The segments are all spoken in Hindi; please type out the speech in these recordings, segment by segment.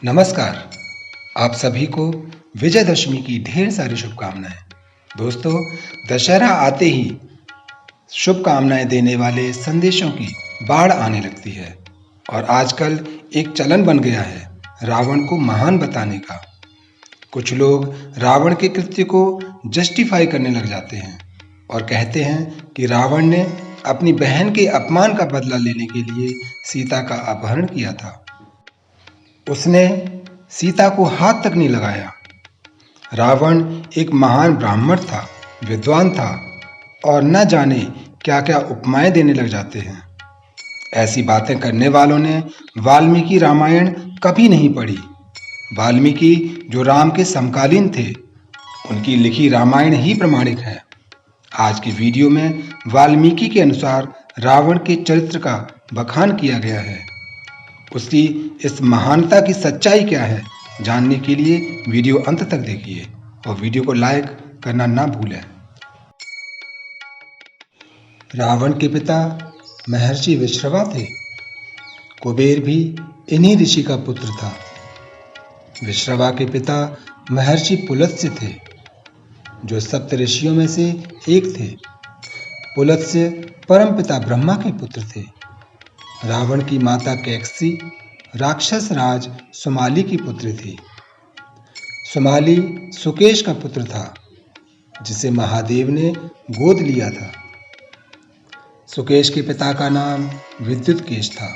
नमस्कार। आप सभी को विजयदशमी की ढेर सारी शुभकामनाएं। दोस्तों, दशहरा आते ही शुभकामनाएं देने वाले संदेशों की बाढ़ आने लगती है और आजकल एक चलन बन गया है रावण को महान बताने का। कुछ लोग रावण के कृत्य को जस्टिफाई करने लग जाते हैं और कहते हैं कि रावण ने अपनी बहन के अपमान का बदला लेने के लिए सीता का अपहरण किया था। उसने सीता को हाथ तक नहीं लगाया। रावण एक महान ब्राह्मण था, विद्वान था और न जाने क्या क्या उपमाएं देने लग जाते हैं। ऐसी बातें करने वालों ने वाल्मीकि रामायण कभी नहीं पढ़ी। वाल्मीकि जो राम के समकालीन थे, उनकी लिखी रामायण ही प्रमाणिक है। आज की वीडियो में वाल्मीकि के अनुसार रावण के चरित्र का बखान किया गया है। उसकी इस महानता की सच्चाई क्या है, जानने के लिए वीडियो अंत तक देखिए और वीडियो को लाइक करना ना भूलें। रावण के पिता महर्षि विश्रवा थे। कुबेर भी इन्हीं ऋषि का पुत्र था। विश्रवा के पिता महर्षि पुलत्स्य थे, जो सप्त ऋषियों में से एक थे। पुलत्स्य परमपिता ब्रह्मा के पुत्र थे। रावण की माता कैकसी राक्षस राज सुमाली की पुत्री थी। सुमाली सुकेश का पुत्र था, जिसे महादेव ने गोद लिया था। सुकेश के पिता का नाम विद्युतकेश था।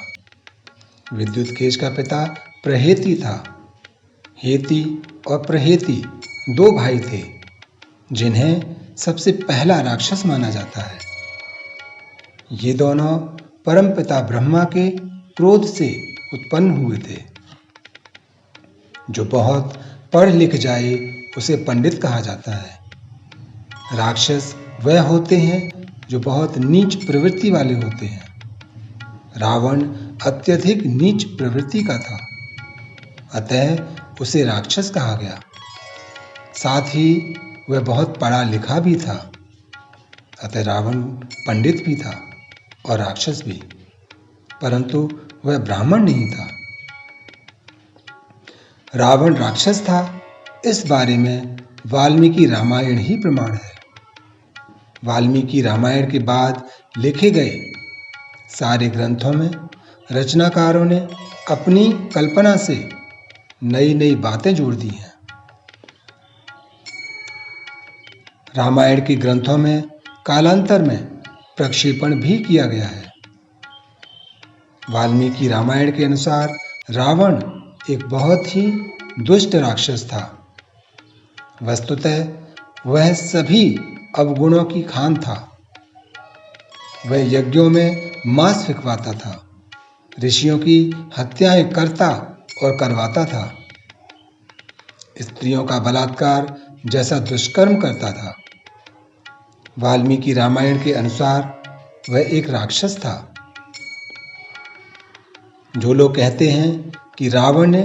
विद्युतकेश का पिता प्रहेति था। हेति और प्रहेति दो भाई थे, जिन्हें सबसे पहला राक्षस माना जाता है। ये दोनों परमपिता ब्रह्मा के क्रोध से उत्पन्न हुए थे। जो बहुत पढ़ लिख जाए उसे पंडित कहा जाता है। राक्षस वह होते हैं जो बहुत नीच प्रवृत्ति वाले होते हैं। रावण अत्यधिक नीच प्रवृत्ति का था, अतः उसे राक्षस कहा गया। साथ ही वह बहुत पढ़ा लिखा भी था, अतः रावण पंडित भी था और राक्षस भी, परंतु वह ब्राह्मण नहीं था। रावण राक्षस था, इस बारे में वाल्मीकि रामायण ही प्रमाण है। वाल्मीकि रामायण के बाद लिखे गए सारे ग्रंथों में रचनाकारों ने अपनी कल्पना से नई नई बातें जोड़ दी हैं। रामायण के ग्रंथों में कालांतर में प्रक्षेपण भी किया गया है। वाल्मीकि रामायण के अनुसार रावण एक बहुत ही दुष्ट राक्षस था। वस्तुतः वह सभी अवगुणों की खान था। वह यज्ञों में मांस फिकवाता था, ऋषियों की हत्याएं करता और करवाता था, स्त्रियों का बलात्कार जैसा दुष्कर्म करता था। वाल्मीकि रामायण के अनुसार वह एक राक्षस था। जो लोग कहते हैं कि रावण ने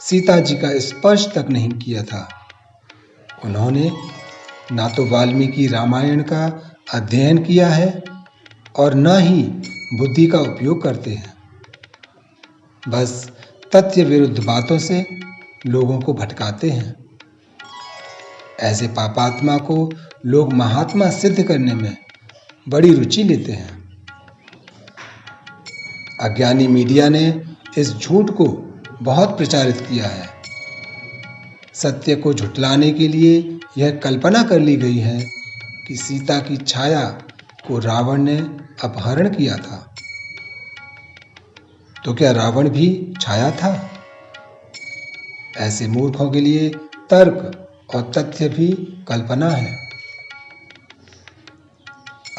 सीता जी का स्पर्श तक नहीं किया था, उन्होंने ना तो वाल्मीकि रामायण का अध्ययन किया है और न ही बुद्धि का उपयोग करते हैं। बस तथ्य विरुद्ध बातों से लोगों को भटकाते हैं। ऐसे पापात्मा को लोग महात्मा सिद्ध करने में बड़ी रुचि लेते हैं। अज्ञानी मीडिया ने इस झूठ को बहुत प्रचारित किया है। सत्य को झुठलाने के लिए यह कल्पना कर ली गई है कि सीता की छाया को रावण ने अपहरण किया था। तो क्या रावण भी छाया था? ऐसे मूर्खों के लिए तर्क और तथ्य भी कल्पना है।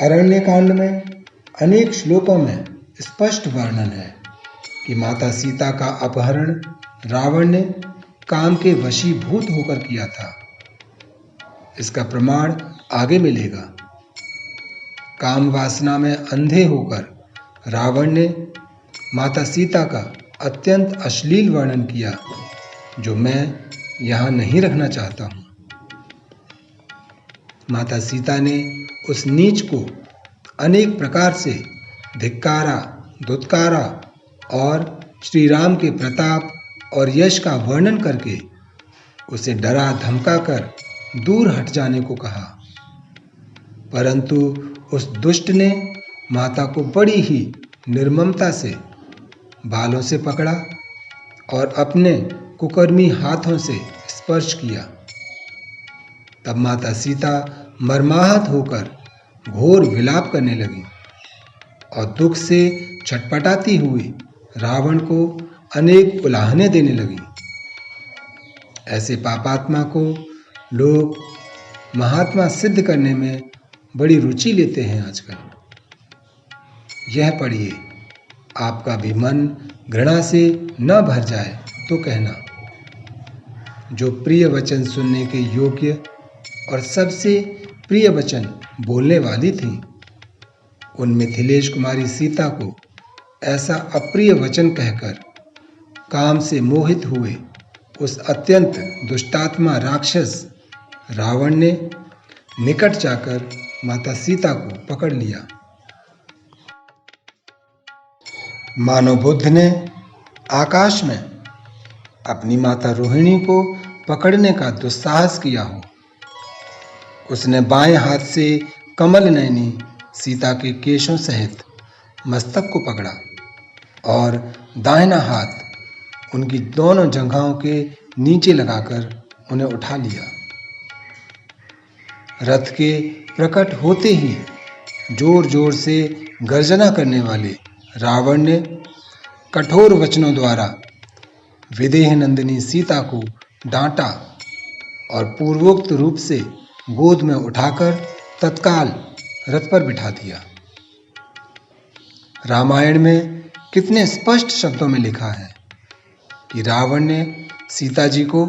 अरण्यकांड में अनेक श्लोकों में स्पष्ट वर्णन है कि माता सीता का अपहरण रावण ने काम के वशीभूत होकर किया था। इसका प्रमाण आगे मिलेगा। काम वासना में अंधे होकर रावण ने माता सीता का अत्यंत अश्लील वर्णन किया, जो मैं यहाँ नहीं रखना चाहता हूँ। माता सीता ने उस नीच को अनेक प्रकार से धिक्कारा, दुत्कारा और श्री राम के प्रताप और यश का वर्णन करके उसे डरा धमका कर दूर हट जाने को कहा। परंतु उस दुष्ट ने माता को बड़ी ही निर्ममता से बालों से पकड़ा और अपने कुकर्मी हाथों से स्पर्श किया। तब माता सीता मर्माहत होकर घोर विलाप करने लगी और दुख से छटपटाती हुई रावण को अनेक उलाहने देने लगी। ऐसे पापात्मा को लोग महात्मा सिद्ध करने में बड़ी रुचि लेते हैं आजकल। यह पढ़िए, आपका भी मन घृणा से न भर जाए तो कहना। जो प्रिय वचन सुनने के योग्य और सबसे प्रिय वचन बोलने वाली थी, उन मिथिलेश कुमारी सीता को ऐसा अप्रिय वचन कहकर काम से मोहित हुए उस अत्यंत दुष्टात्मा राक्षस रावण ने निकट जाकर माता सीता को पकड़ लिया। मानो बुद्ध ने आकाश में अपनी माता रोहिणी को पकड़ने का दुस्साहस किया हो। उसने बाएं हाथ से कमल नयनी सीता के केशों सहित मस्तक को पकड़ा और दाहिना हाथ उनकी दोनों जंघाओं के नीचे लगाकर उन्हें उठा लिया। रथ के प्रकट होते ही जोर जोर से गर्जना करने वाले रावण ने कठोर वचनों द्वारा विदेह नंदिनी सीता को डांटा और पूर्वोक्त रूप से गोद में उठाकर तत्काल रथ पर बिठा दिया। रामायण में कितने स्पष्ट शब्दों में लिखा है कि रावण ने सीता जी को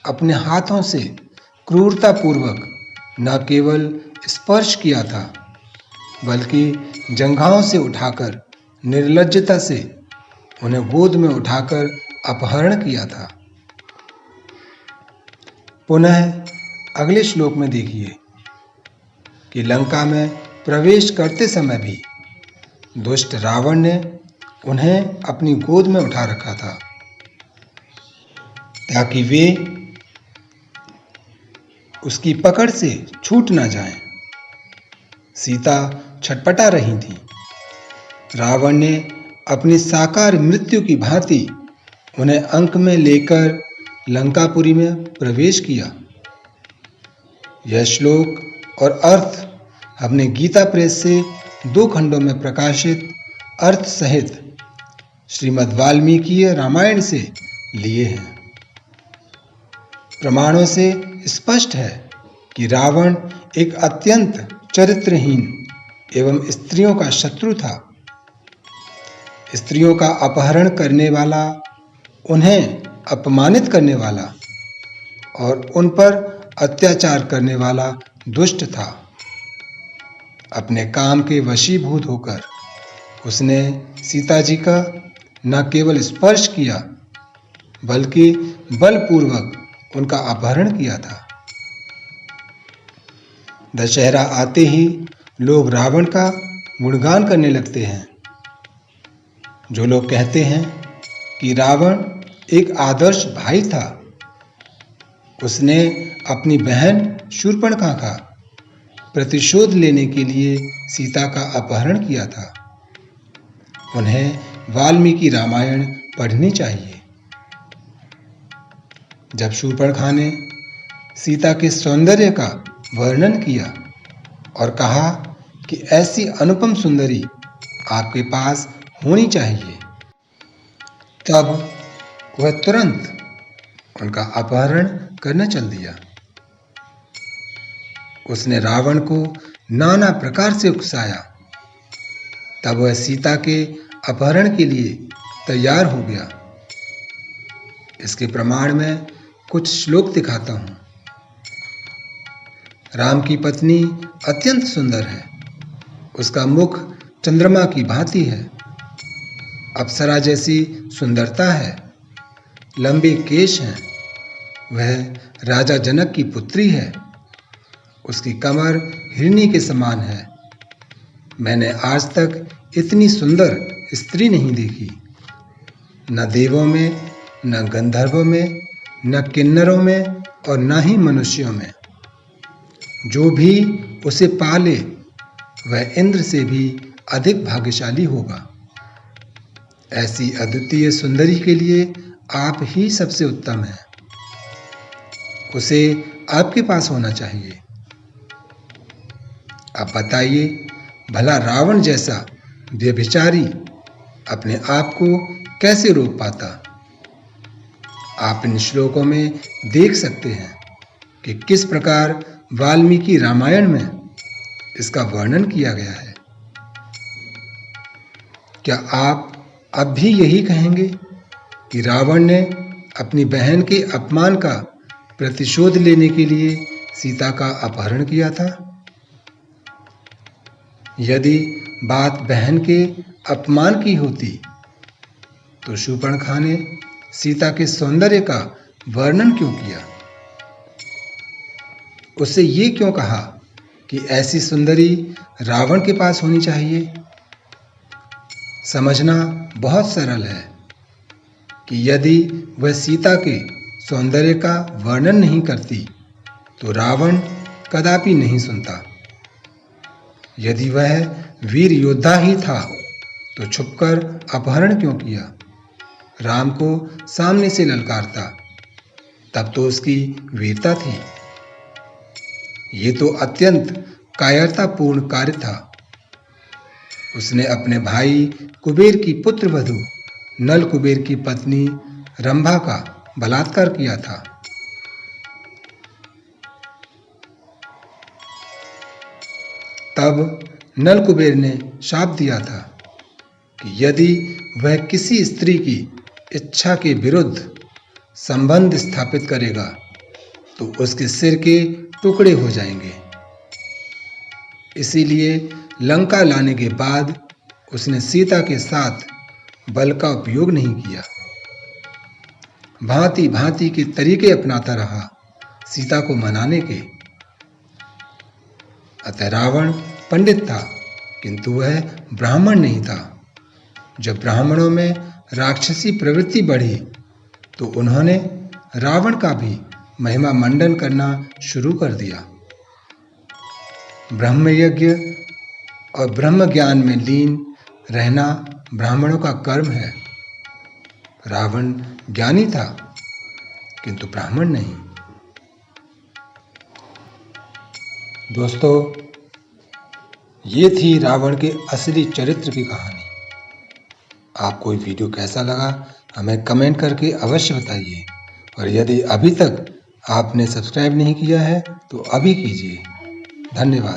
अपने हाथों से क्रूरतापूर्वक न केवल स्पर्श किया था, बल्कि जंघाओं से उठाकर निर्लज्जता से उन्हें गोद में उठाकर अपहरण किया था। पुनः अगले श्लोक में देखिए कि लंका में प्रवेश करते समय भी दुष्ट रावण ने उन्हें अपनी गोद में उठा रखा था ताकि वे उसकी पकड़ से छूट ना जाएं। सीता छटपटा रही थी। रावण ने अपनी साकार मृत्यु की भांति उन्हें अंक में लेकर लंकापुरी में प्रवेश किया। यह श्लोक और अर्थ हमने गीता प्रेस से 2 खंडों में प्रकाशित अर्थ सहित श्रीमद् वाल्मीकि रामायण से लिए हैं। प्रमाणों से स्पष्ट है कि रावण एक अत्यंत चरित्रहीन एवं स्त्रियों का शत्रु था। स्त्रियों का अपहरण करने वाला, उन्हें अपमानित करने वाला और उन पर अत्याचार करने वाला दुष्ट था। अपने काम के वशीभूत होकर उसने सीता जी का न केवल स्पर्श किया, बल्कि बलपूर्वक उनका अपहरण किया था। दशहरा आते ही लोग रावण का गुणगान करने लगते हैं। जो लोग कहते हैं कि रावण एक आदर्श भाई था, उसने अपनी बहन शूर्पणखा का प्रतिशोध लेने के लिए सीता का अपहरण किया था, उन्हें वाल्मीकि रामायण पढ़नी चाहिए। जब शूर्पणखा ने सीता के सौंदर्य का वर्णन किया और कहा कि ऐसी अनुपम सुंदरी आपके पास होनी चाहिए, तब वह तुरंत उनका अपहरण करने चल दिया। उसने रावण को नाना प्रकार से उकसाया। तब वह सीता के अपहरण के लिए तैयार हो गया। इसके प्रमाण में कुछ श्लोक दिखाता हूं। राम की पत्नी अत्यंत सुंदर है। उसका मुख चंद्रमा की भांति है। अप्सरा जैसी सुंदरता है। लंबे केश हैं। वह राजा जनक की पुत्री है। उसकी कमर हिरनी के समान है। मैंने आज तक इतनी सुंदर स्त्री नहीं देखी, न देवों में न गंधर्वों में, न किन्नरों में और न ही मनुष्यों में। जो भी उसे पाले वह इंद्र से भी अधिक भाग्यशाली होगा। ऐसी अद्वितीय सुंदरी के लिए आप ही सबसे उत्तम हैं। उसे आपके पास होना चाहिए। अब बताइए, भला रावण जैसा व्यभिचारी अपने आप को कैसे रोक पाता? आप इन श्लोकों में देख सकते हैं कि किस प्रकार वाल्मीकि रामायण में इसका वर्णन किया गया है। क्या आप अब भी यही कहेंगे कि रावण ने अपनी बहन के अपमान का प्रतिशोध लेने के लिए सीता का अपहरण किया था? यदि बात बहन के अपमान की होती तो शूर्पणखा ने सीता के सौंदर्य का वर्णन क्यों किया? उससे ये क्यों कहा कि ऐसी सुंदरी रावण के पास होनी चाहिए? समझना बहुत सरल है कि यदि वह सीता के सौंदर्य का वर्णन नहीं करती तो रावण कदापि नहीं सुनता। यदि वह वीर योद्धा ही था तो छुपकर अपहरण क्यों किया? राम को सामने से ललकारता, तब तो उसकी वीरता थी। ये तो अत्यंत कायरतापूर्ण कार्य था। उसने अपने भाई कुबेर की पुत्र वधू नल कुबेर की पत्नी रंभा का बलात्कार किया था। तब नल कुबेर ने शाप दिया था कि यदि वह किसी स्त्री की इच्छा के विरुद्ध संबंध स्थापित करेगा तो उसके सिर के टुकड़े हो जाएंगे। इसीलिए लंका लाने के बाद उसने सीता के साथ बल का उपयोग नहीं किया। भांति भांति के तरीके अपनाता रहा सीता को मनाने के। अतः रावण पंडित था, किंतु वह ब्राह्मण नहीं था। जब ब्राह्मणों में राक्षसी प्रवृत्ति बढ़ी तो उन्होंने रावण का भी महिमा मंडन करना शुरू कर दिया। ब्रह्म यज्ञ और ब्रह्म ज्ञान में लीन रहना ब्राह्मणों का कर्म है। रावण ज्ञानी था, किंतु ब्राह्मण नहीं। दोस्तों, ये थी रावण के असली चरित्र की कहानी। आपको ये वीडियो कैसा लगा हमें कमेंट करके अवश्य बताइए, और यदि अभी तक आपने सब्सक्राइब नहीं किया है तो अभी कीजिए। धन्यवाद।